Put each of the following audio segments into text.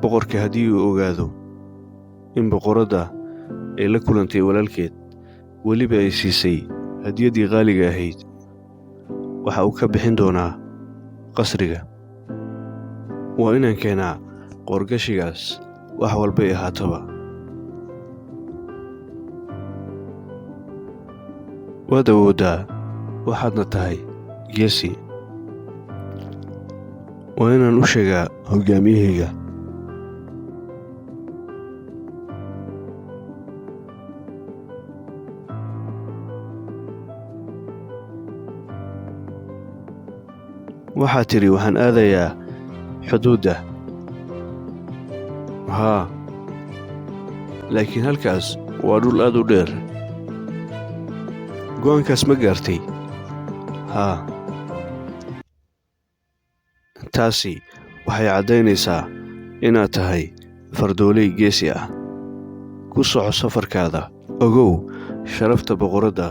boqorka haddii uu ogaado in boqoradda ay la kulantay walaalkeed weliba ay siisay hadiyaddii qaaliga ahayd, waxa uu ka bixin doonaa qasriga. waa inaan keenaa qoorgashigaas wax walbay ahaataba. waad awooddaa, waxaadna tahay geesi. waa inaan u sheegaa hoggaamiyahayga. waxaad tidhi waxaan aadayaa xuduudda. haa, laakiin halkaas waa dhul aad u dheer. go'aankaas ma gaartay? haa. taasi waxay caddaynaysaa inaad tahay fardooley geesi ah. ku soco safarkaada. ogow, sharafta boqoradda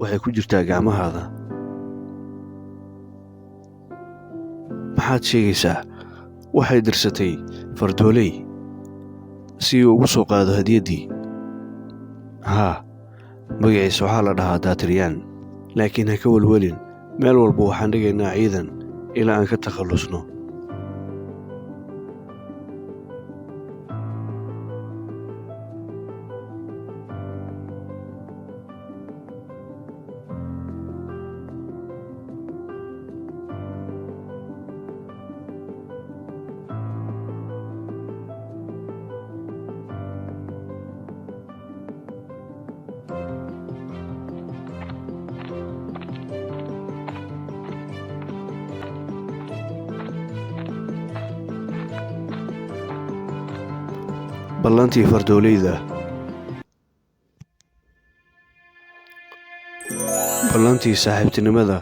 waxay ku jirtaa gacmahaada. maxaad sheegaysaa? waxay dirsatay fardooley si uu ugu soo qaado hadiyaddii. haa, magaciisa waxaa la dhahaa daatiriyaan. laakiin ha ka welwelin, meel walba waxaan dhigaynaa ciidan ilaa aan ka takhallusno. ballantii fardooleyda. ballantii saaxiibtinimada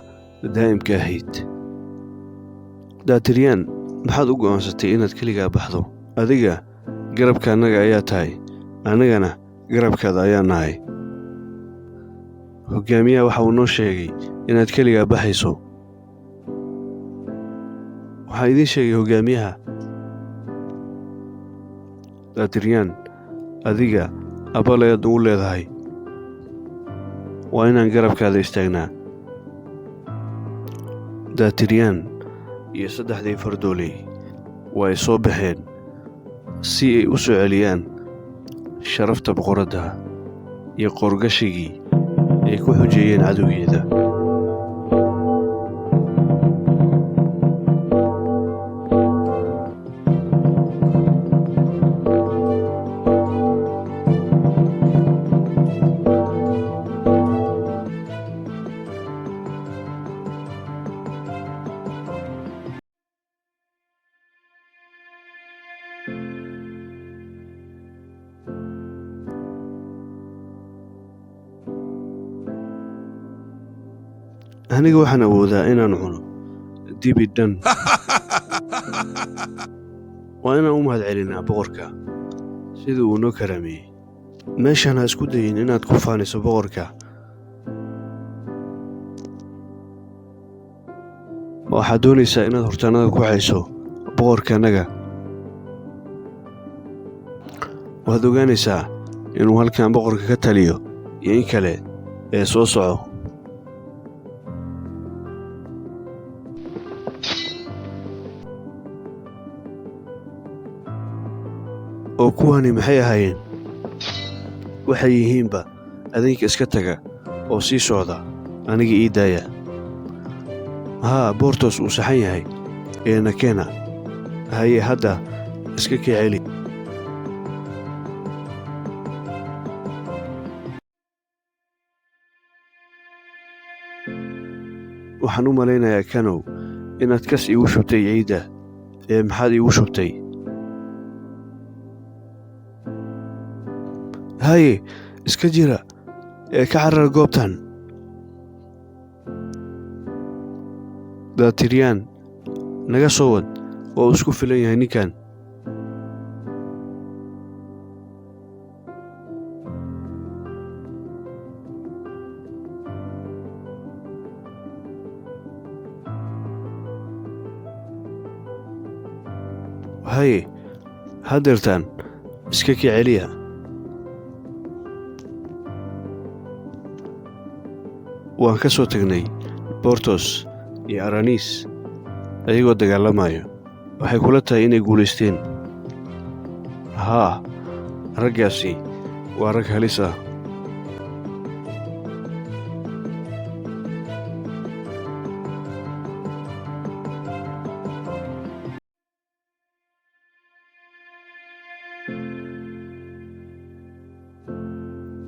daa'imka ahayd. daatiriyaan, maxaad u go'aansatay inaad keligaa baxdo? adiga garabka annaga ayaa tahay, annagana garabkaada ayaa nahay. hoggaamiyaha waxa uu noo sheegay inaad keligaa baxayso. waxaa idiin sheegay hoggaamiyaha. daatiriyaan, adiga abal ayaad ugu leedahay. waa inaan garabkaada istaagnaa. daatiriyaan iyo 3 fardooley waa ay soo baxeen si ay u soo celiyaan sharafta boqoradda iyo qoorgashigii ay ku xujeeyeen cadowgeeda. aniga waxaan awoodaa inaan cuno dibi dhan. waa inaan u mahadcelinaa boqorka sida uu noo karaameeyey. meeshaan ha isku dayin inaad ku faaniso boqorka. waxaad doonaysaa inaad hortaannada ku hayso boqorkaannaga. waad ogaanaysaa inuu halkan boqorka ka taliyo iyo in kale ee soo soco. oo kuwani maxay ahaayeen? waxay yihiinba adinka iska taga oo sii socda, aniga ii daaya. haa, boortoos uu saxan yahay ee nakeena. haye hadda iska kii celi. waxaan u malaynayaa kanow inaad kas iigu shubtay ciidda. maxaad iigu shubtay? haye iska jira ka carara goobtan. daatiriyaan, naga soo wad, waa uu isku filan yahay ninkan. haye haddeertaan iska kii celiya. waan ka soo tagnay Bortos iyo Aranis ayagoo dagaalamayo. waxay kula tahay inay guulaysteen? haa, raggaasi waa rag halis ah.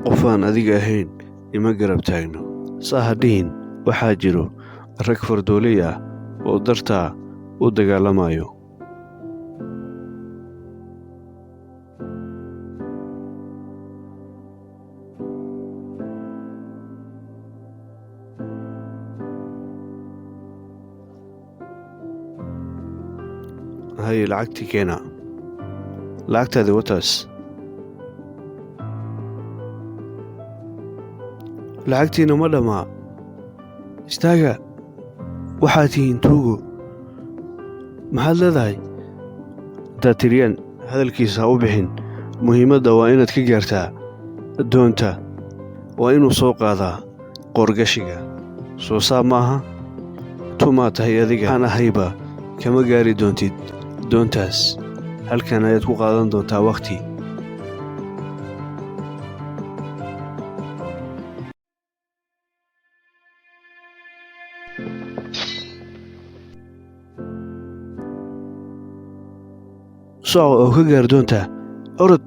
qof aan adiga ahayn ima garab taagno. saa ha dhihin, waxaa jiro rag fardooley ah oo dartaa u dagaalamayo. haye lacagtii keena. lacagtaadi wataas. lacagtiina ma dhammaa. istaaga, waxaad tihiin tuugo. maxaad leedahay? daatiriyaan hadalkiisa ha u bixin. muhiimadda waa inaad ka gaartaa doonta. waa inuu soo qaadaa qoorgashiga. soo saab maaha? tumaa tahay adiga. aan ahayba kama gaari doontid doontaas. halkan ayaad ku qaadan doontaa wakhti. soco oo ka gaar doontaa. orod.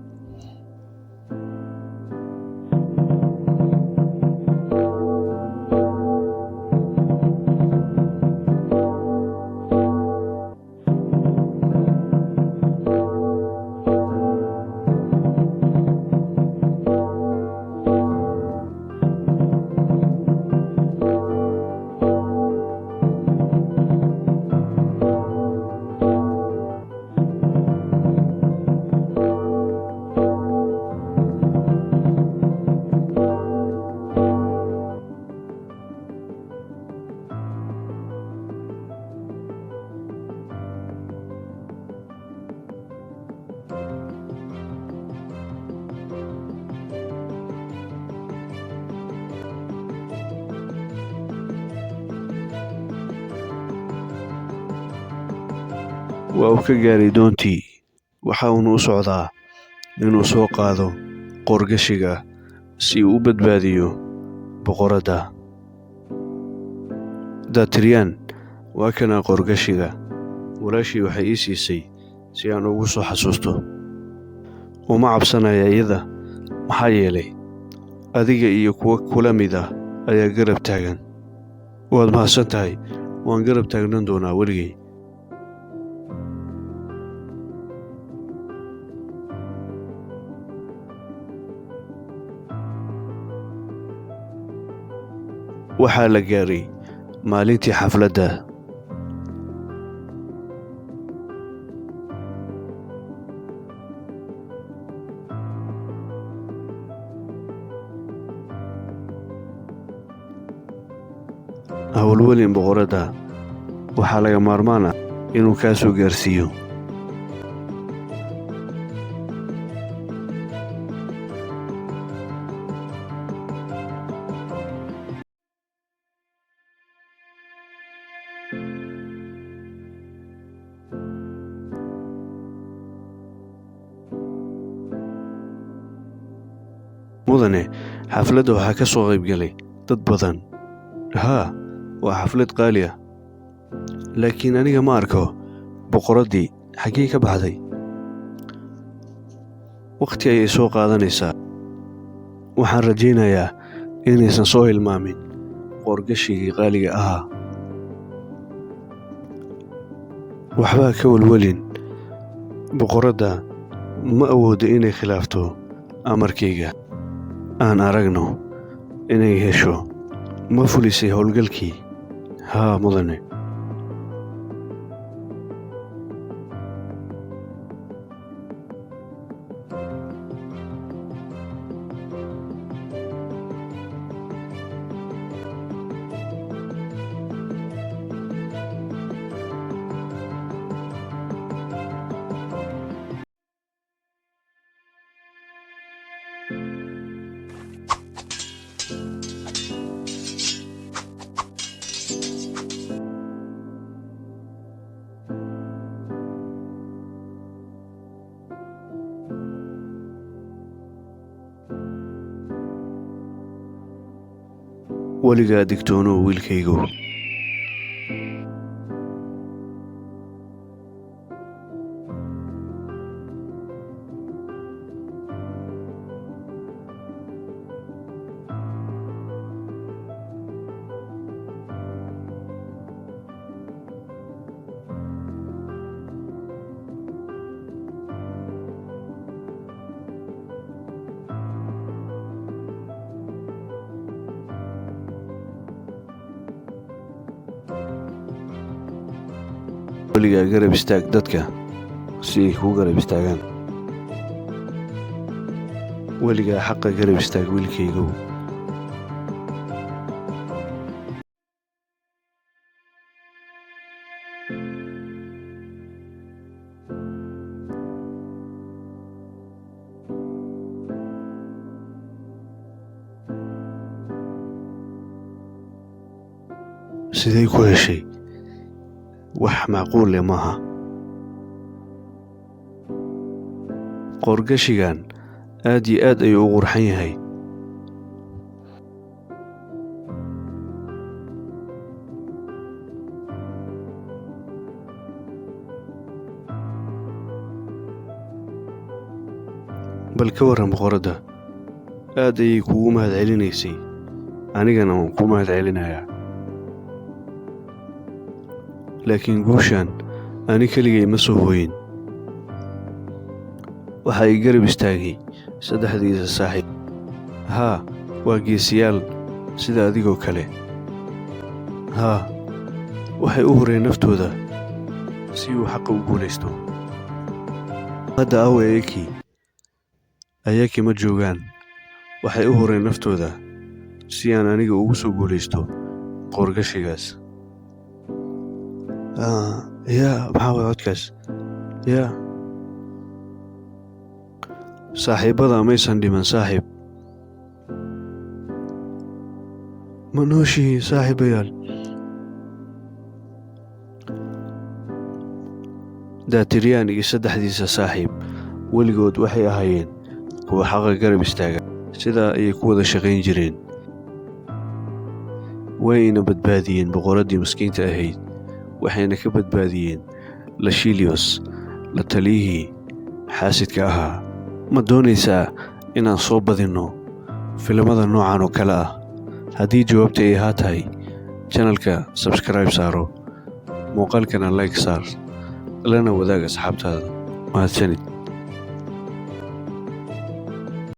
waa uu ka gaaray doontii. waxa uuna u socdaa inuu soo qaado qoorgashiga si uu u badbaadiyo boqoradda. daatiriyaan waa kana qoorgashiga. walaashii waxay ii siisay si aan ugu soo xasuusto. uma cabsanaya iyada, maxaa yeelay adiga iyo kuwa kula mid ah ayaa garab taagan. waad mahadsan tahay. waan garab taagnan doonaa weligay. waxaa la gaaray maalintii xafladda. hawlwelin boqoradda waxaa laga maarmaan ah inuu kaa soo gaarsiiyo. mudane, xafladda waxaa ka soo qayb galay dad badan. haa, waa xaflad qaali ah. laakiin aniga ma arko boqoraddii. xaggee ka baxday? wakhti ayay soo qaadanaysaa. waxaan rajaynayaa inaysan soo hilmaamin qoorgashigii qaaliga ahaa. waxbaa ka welwelin. boqoradda ma awooddo inay khilaafto amarkayga. aan aragno inay hesho. ma fulisay howlgalkii? haa mudane. weligaa digtoonow wiilkaygow. weligaa garab istaag dadka si ay kuu garab istaagaan. weligaa xaqa garab istaag wiilkaygow. sidee ku heshay? wax macquul leh maaha. qoorgashigan aad iyo aad ayuu u qurxan yahay. bal ka warran boqoradda, aad ayay kuugu mahadcelinaysay, anigana waan ku mahadcelinayaa. laakiin guushaan ani keligay ma soo hooyin. waxa ay garab istaagay saddexdiisa saaxiib. haa, waa geesiyaal sida adigoo kale. haa, waxay u hureen naftooda si uu xaqa u guulaysto. hadda awa ayakii ma joogaan. waxay u hureen naftooda si aan aniga ugu soo guulaysto qoorgashigaas. maxaa way codkaas? saaxiibbada maysan dhiman saaxiib. ma nooshihiin saaxiibayaal? daatiriyaan iyo saddexdiisa saaxiib weligood waxay ahaayeen kuwa xaqa garab istaaga. sidaa ayay ku wada shaqayn jireen. wayna badbaadiyeen boqoraddii maskiinta ahayd, waxayna ka badbaadiyeen lashilios, la taliyihii xaasidka ahaa. ma doonaysaa inaan soo badinno filimada noocan oo kale ah? haddii jawaabta ay haa tahay, channelka subscribe saaro, muuqaalkana like saar, lana wadaag asxaabtaada. mahadsanid.